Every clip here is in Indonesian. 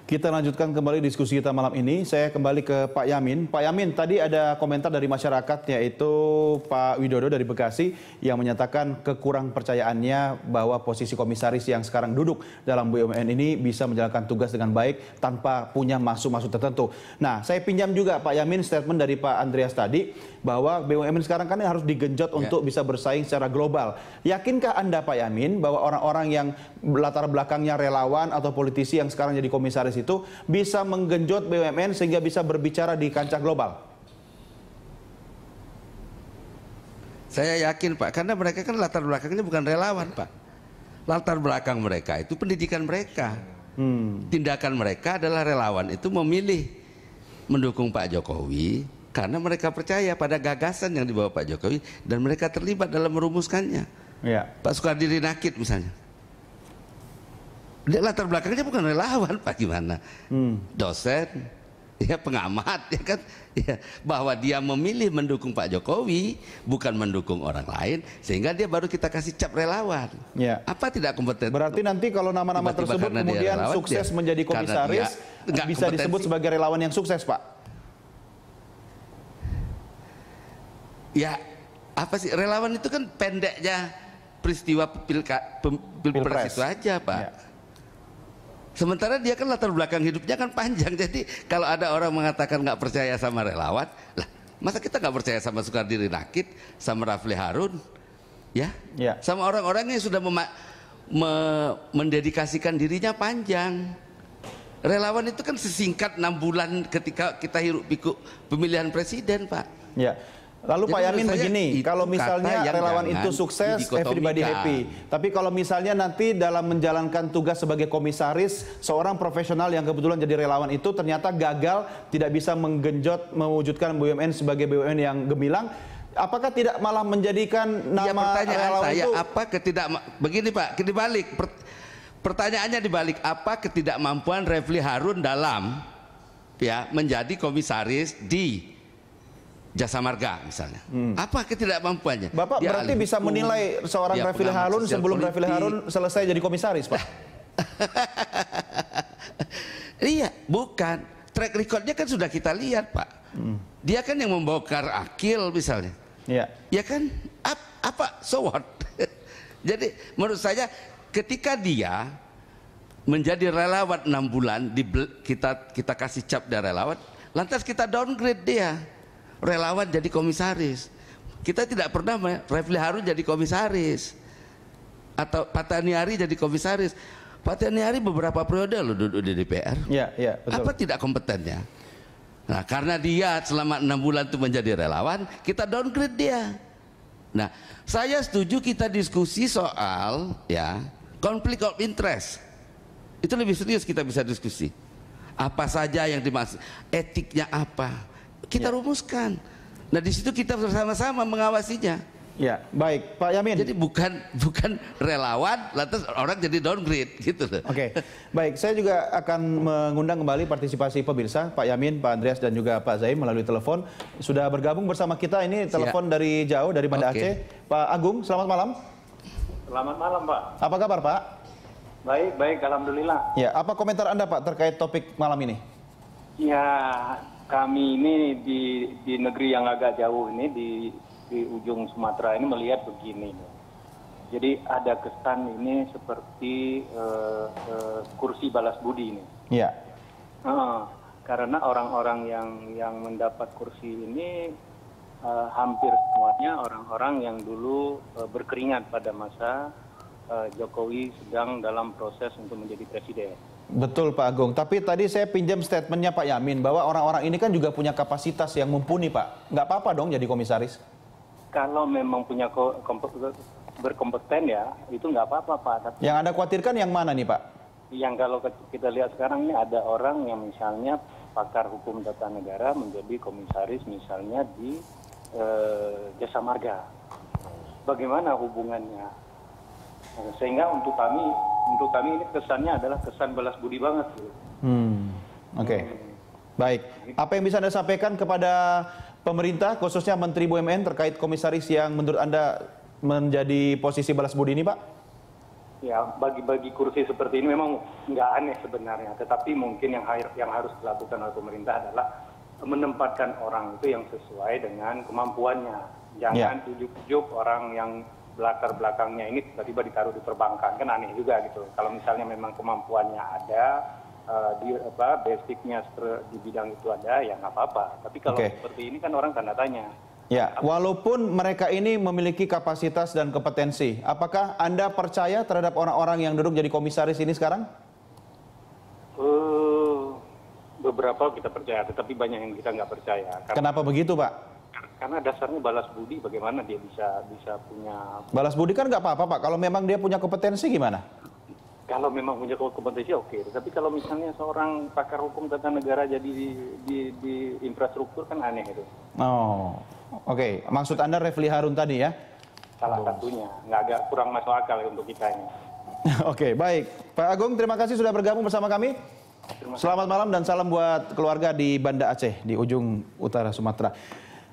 Kita lanjutkan kembali diskusi kita malam ini. Saya kembali ke Pak Yamin. Pak Yamin, tadi ada komentar dari masyarakat yaitu Pak Widodo dari Bekasi yang menyatakan kekurang percayaannya bahwa posisi komisaris yang sekarang duduk dalam BUMN ini bisa menjalankan tugas dengan baik tanpa punya maksud-maksud tertentu. Nah, saya pinjam juga Pak Yamin statement dari Pak Andreas tadi bahwa BUMN sekarang kan harus digenjot untuk bisa bersaing secara global. Yakinkah Anda Pak Yamin bahwa orang-orang yang latar belakangnya relawan atau politisi yang sekarang jadi komisaris itu bisa menggenjot BUMN sehingga bisa berbicara di kancah global? Saya yakin Pak, karena mereka kan latar belakangnya bukan relawan Pak. Latar belakang mereka itu pendidikan mereka. Tindakan mereka adalah relawan itu memilih mendukung Pak Jokowi karena mereka percaya pada gagasan yang dibawa Pak Jokowi dan mereka terlibat dalam merumuskannya. Ya. Pak Sukardiri Nakit misalnya. Dia latar belakangnya bukan relawan Pak, gimana? Dosen, ya pengamat, ya kan? Ya, bahwa dia memilih mendukung Pak Jokowi bukan mendukung orang lain, sehingga dia baru kita kasih cap relawan. Ya. Apa tidak kompeten? Berarti nanti kalau nama-nama tersebut kemudian relawan, sukses menjadi komisaris, bisa disebut sebagai relawan yang sukses Pak? Ya, apa sih relawan itu kan pendeknya peristiwa pilpres itu aja Pak. Ya. Sementara dia kan latar belakang hidupnya kan panjang. Jadi kalau ada orang mengatakan nggak percaya sama relawan, lah masa kita nggak percaya sama Sukardiri Nakit, sama Rafli Harun, ya, sama orang-orang yang sudah mendedikasikan dirinya panjang. Relawan itu kan sesingkat 6 bulan ketika kita hiruk pikuk pemilihan presiden Pak. Ya. Lalu jadi Pak Yamin begini, kalau misalnya relawan itu sukses, everybody happy. Tapi kalau misalnya nanti dalam menjalankan tugas sebagai komisaris, seorang profesional yang kebetulan jadi relawan itu ternyata gagal, tidak bisa menggenjot, mewujudkan BUMN sebagai BUMN yang gemilang, apakah tidak malah menjadikan nama relawan saya, itu? Begini Pak, dibalik, pertanyaannya dibalik, apa ketidakmampuan Rafli Harun dalam menjadi komisaris di Jasa Marga misalnya. Apa ketidakmampuannya? Bapak dia berarti bisa menilai seorang Rafli Harun sebelum Rafli Harun selesai jadi komisaris, Pak? Iya, bukan. Track recordnya kan sudah kita lihat, Pak. Dia kan yang membongkar akil misalnya. Iya. Ya kan? Apa? So what? Jadi menurut saya ketika dia menjadi relawan 6 bulan, kita kasih cap dia relawan, lantas kita downgrade dia. Relawan jadi komisaris. Kita tidak pernah Rafli Harun jadi komisaris atau Pak Taniari jadi komisaris. Pak Taniari beberapa periode loh duduk di DPR. Ya, betul. Apa tidak kompetennya? Nah, karena dia selama 6 bulan itu menjadi relawan, kita downgrade dia. Nah, saya setuju kita diskusi soal konflik of interest. Itu lebih serius kita bisa diskusi. Apa saja yang dimaksud, etiknya apa? Kita rumuskan. Nah di situ kita bersama-sama mengawasinya. Ya, baik Pak Yamin. Jadi bukan relawan, lantas orang jadi downgrade gitu loh. Oke, baik. Saya juga akan mengundang kembali partisipasi pemirsa, Pak Yamin, Pak Andreas dan juga Pak Zaim melalui telepon. Sudah bergabung bersama kita ini telepon dari jauh dari Banda Aceh. Pak Agung, selamat malam. Selamat malam Pak. Apa kabar Pak? Baik, alhamdulillah. Ya, apa komentar Anda Pak terkait topik malam ini? Ya, kami ini di negeri yang agak jauh ini di ujung Sumatera ini melihat begini. Jadi ada kesan ini seperti kursi balas budi ini. Iya. Karena orang-orang yang mendapat kursi ini hampir semuanya orang-orang yang dulu berkeringat pada masa Jokowi sedang dalam proses untuk menjadi presiden. Betul Pak Agung, tapi tadi saya pinjam statementnya Pak Yamin bahwa orang-orang ini kan juga punya kapasitas yang mumpuni Pak. Nggak apa-apa dong jadi komisaris? Kalau memang punya berkompeten ya, itu nggak apa-apa Pak. Tapi yang Anda khawatirkan yang mana nih Pak? Yang kalau kita lihat sekarang ini ada orang yang misalnya pakar hukum tata negara menjadi komisaris misalnya di Jasa Marga. Bagaimana hubungannya? Sehingga untuk kami ini kesannya adalah kesan balas budi banget. Oke. Baik. Apa yang bisa Anda sampaikan kepada pemerintah, khususnya Menteri BUMN terkait komisaris yang menurut Anda menjadi posisi balas budi ini, Pak? ya bagi-bagi kursi seperti ini memang nggak aneh sebenarnya, tetapi mungkin yang harus dilakukan oleh pemerintah adalah menempatkan orang itu yang sesuai dengan kemampuannya. Jangan ujuk-ujuk orang yang latar belakangnya ini tiba-tiba ditaruh di perbankan, kan aneh juga gitu. Kalau misalnya memang kemampuannya ada, basicnya di bidang itu ada, ya nggak apa-apa. Tapi kalau seperti ini kan orang tanda tanya. Ya, walaupun mereka ini memiliki kapasitas dan kompetensi, apakah Anda percaya terhadap orang-orang yang duduk jadi komisaris ini sekarang? Beberapa kita percaya, tetapi banyak yang kita nggak percaya. Kenapa begitu, Pak? Karena dasarnya balas budi, bagaimana dia bisa punya... Balas budi kan nggak apa-apa, Pak. Kalau memang dia punya kompetensi gimana? Kalau memang punya kompetensi oke. Tapi kalau misalnya seorang pakar hukum tata negara jadi di infrastruktur kan aneh itu. Oh, oke. Maksud Anda Refli Harun tadi ya? Salah satunya. Agak kurang masuk akal untuk kita ini. Oke, baik. Pak Agung, terima kasih sudah bergabung bersama kami. Selamat malam dan salam buat keluarga di Banda Aceh, di ujung utara Sumatera.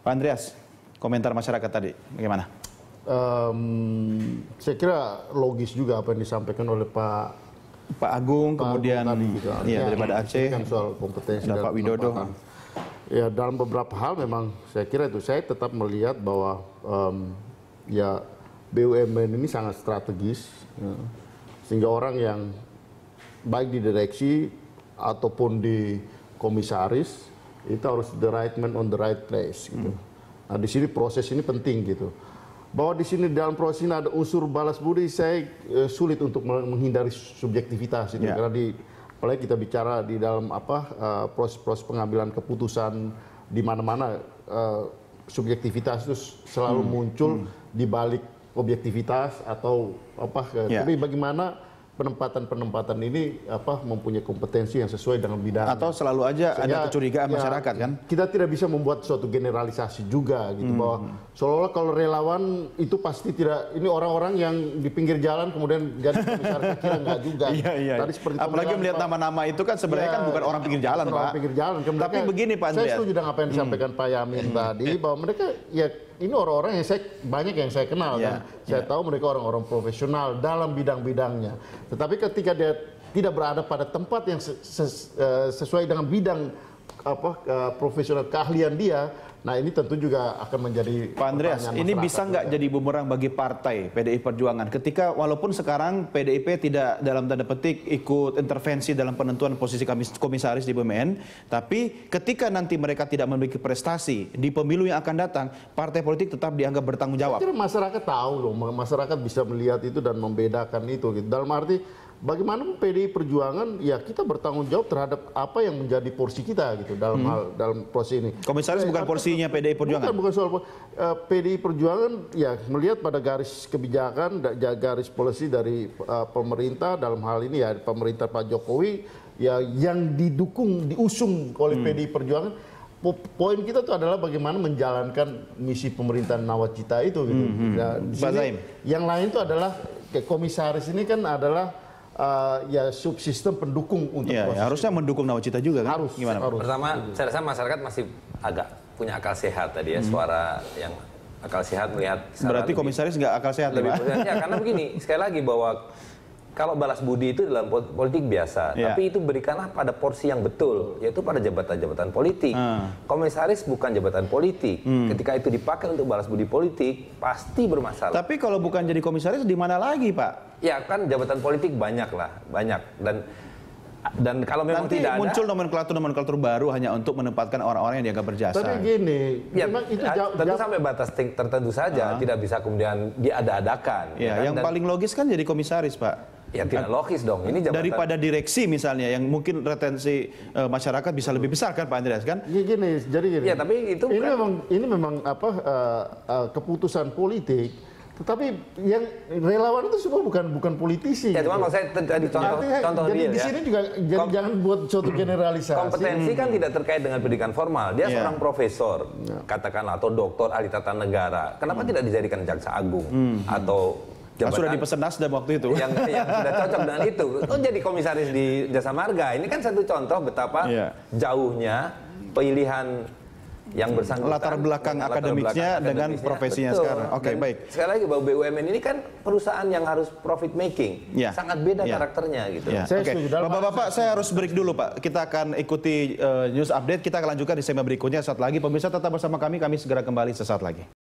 Pak Andreas, komentar masyarakat tadi, bagaimana? Saya kira logis juga apa yang disampaikan oleh Pak Agung, kemudian gitu. Dari Banda Aceh, kan soal kompetensi dan Pak Widodo. Ya, dalam beberapa hal memang saya kira itu, saya tetap melihat bahwa ya BUMN ini sangat strategis, ya, sehingga orang yang baik di direksi ataupun di komisaris itu harus the right man on the right place gitu. Nah, di sini proses ini penting gitu. Bahwa di sini dalam proses ini ada unsur balas budi, saya sulit untuk menghindari subjektivitas itu, karena apalagi kita bicara di dalam proses pengambilan keputusan di mana-mana, subjektivitas itu selalu muncul di balik objektivitas atau tapi bagaimana penempatan ini mempunyai kompetensi yang sesuai dengan bidang. Atau selalu aja ada kecurigaan masyarakat kan? Kita tidak bisa membuat suatu generalisasi juga gitu, bahwa seolah-olah kalau relawan itu pasti tidak, ini orang-orang yang di pinggir jalan kemudian jadi komisaris, saya kira enggak juga. Tadi seperti apalagi melihat nama-nama itu kan sebenarnya kan bukan orang pinggir jalan, Pak. Pinggir jalan. Tapi begini Pak Andreas. Saya setuju dengan apa yang disampaikan Pak Yamin tadi, bahwa mereka ini orang-orang yang banyak yang saya kenal kan. Saya tahu mereka orang-orang profesional dalam bidang-bidangnya. Tetapi ketika dia tidak berada pada tempat yang sesuai dengan bidang profesional keahlian dia, nah ini tentu juga akan menjadi Pak Andreas, ini bisa nggak jadi bumerang bagi partai PDI Perjuangan ketika walaupun sekarang PDIP tidak dalam tanda petik ikut intervensi dalam penentuan posisi komisaris di BUMN, tapi ketika nanti mereka tidak memiliki prestasi di pemilu yang akan datang, partai politik tetap dianggap bertanggung jawab. Saya kira masyarakat tahu loh, masyarakat bisa melihat itu dan membedakan itu gitu. Dalam arti bagaimana PDI Perjuangan, ya kita bertanggung jawab terhadap apa yang menjadi porsi kita gitu dalam proses ini. Komisaris bukan porsinya PDI Perjuangan. Bukan soal PDI Perjuangan, ya melihat pada garis kebijakan, garis polisi dari pemerintah dalam hal ini ya pemerintah Pak Jokowi, ya yang diusung oleh PDI Perjuangan. Poin kita tuh adalah bagaimana menjalankan misi pemerintahan Nawacita itu gitu. Yang lain itu adalah komisaris ini kan adalah ya subsistem pendukung untuk proses. Harusnya mendukung Nawacita juga kan? Harus. Pertama, saya rasa masyarakat masih agak punya akal sehat tadi ya, suara yang akal sehat melihat. Berarti komisaris nggak akal sehat lebih ya, ya, karena begini, sekali lagi bahwa kalau balas budi itu dalam politik biasa, tapi itu berikanlah pada porsi yang betul, yaitu pada jabatan-jabatan politik. Komisaris bukan jabatan politik. Ketika itu dipakai untuk balas budi politik, pasti bermasalah. Tapi kalau bukan jadi komisaris, di mana lagi, Pak? Ya kan jabatan politik banyak lah, banyak. Dan kalau memang nanti tidak muncul ada, nomenklatur baru hanya untuk menempatkan orang-orang yang dianggap berjasa. Tapi gini, ya, itu tentu sampai batas tertentu saja, tidak bisa kemudian diada-adakan. Ya, yang paling logis kan jadi komisaris, Pak. Ya tidak logis dong. Ini jabatan... Daripada direksi misalnya yang mungkin retensi masyarakat bisa lebih besar kan Pak Andreas kan? Gini. Ya tapi itu ini memang keputusan politik. Tetapi yang relawan itu semua bukan politisi. Ya, cuma kalau saya tadi contoh jadi real di sini juga jangan buat suatu generalisasi. Kompetensi kan tidak terkait dengan pendidikan formal. Dia seorang profesor, katakanlah, atau doktor ahli tata negara. Kenapa tidak dijadikan jaksa agung atau jabatan sudah dipesan Nasdem waktu itu yang sudah cocok dengan itu? Jadi komisaris di Jasa Marga ini kan satu contoh betapa jauhnya pilihan yang bersangkutan latar belakang akademiknya dengan profesinya sekarang. Oke, baik. Sekali lagi bahwa BUMN ini kan perusahaan yang harus profit making, sangat beda karakternya gitu. Oke, Bapak-bapak, saya harus break dulu Pak. Kita akan ikuti news update. Kita akan lanjutkan di segmen berikutnya saat lagi. Pemirsa tetap bersama kami segera kembali sesaat lagi.